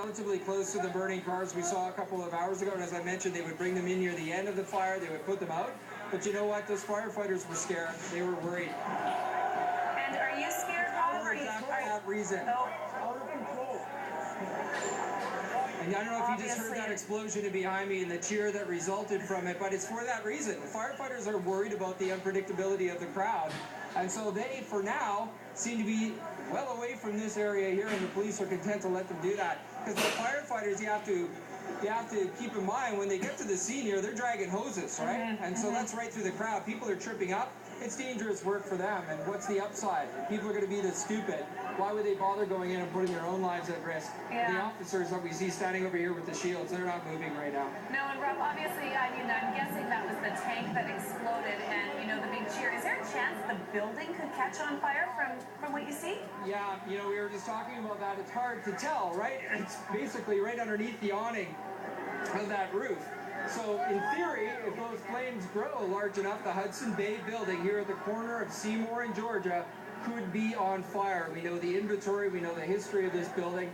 relatively close to the burning cars we saw a couple of hours ago, and as I mentioned, they would bring them in near the end of the fire, they would put them out. But you know what? Those firefighters were scared. They were worried. And are you scared, Rob? For exactly that reason. No. And I don't know if you just heard that explosion behind me and the cheer that resulted from it, but it's for that reason. The firefighters are worried about the unpredictability of the crowd, and so they, for now, seem to be well away from this area here, and the police are content to let them do that. Because the firefighters, you have to keep in mind, when they get to the scene here, they're dragging hoses, right? And so that's right through the crowd. People are tripping up. It's dangerous work for them, and what's the upside? People are going to be this stupid. Why would they bother going in and putting their own lives at risk? Yeah. The officers that we see standing over here with the shields, they're not moving right now. No, and Rob, obviously, I mean, I'm guessing that was the tank that exploded, and, you know, the big cheer. Is there a chance the building could catch on fire from what you see? Yeah, you know, we were just talking about that. It's hard to tell, right? It's basically right underneath the awning of that roof. So, in theory, if those flames grow large enough, the Hudson Bay building here at the corner of Seymour and Georgia could be on fire. We know the inventory, we know the history of this building,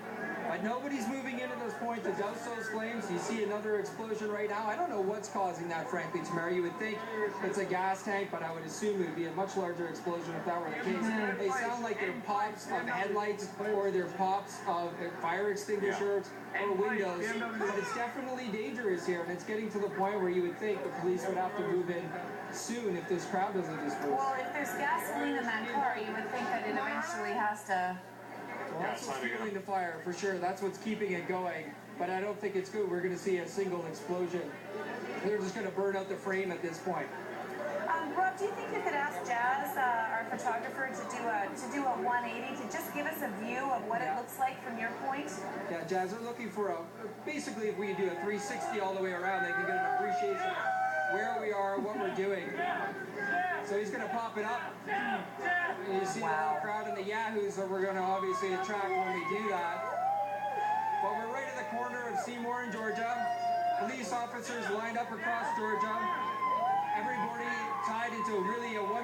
but nobody's moving in at this point to douse those flames. You see another explosion right now. I don't know what's causing that, frankly, Tamara. You would think it's a gas tank, but I would assume it would be a much larger explosion if that were the case. They sound like they're pops of headlights or they're pops of fire extinguishers or windows, but it's definitely dangerous here, and it's getting to the point where you would think the police would have to move in soon if this crowd doesn't disperse. Well, if there's gasoline in that car, you would think that it eventually has to... Well, that's what's fueling the fire, for sure. That's what's keeping it going. But I don't think it's good. We're going to see a single explosion. They're just going to burn out the frame at this point. Rob, do you think you could ask Jazz, our photographer, to do a 180, to just give us a view of what it looks like from your point? Yeah, Jazz, they're looking for basically if we can do a 360 all the way around, they can get an appreciation of where we are, what we're doing. So he's going to pop it up. And you see the little crowd and the yahoos that we're going to obviously attract when we do that. But we're right at the corner of Seymour and Georgia. Police officers lined up across Georgia. Everybody tied into really a one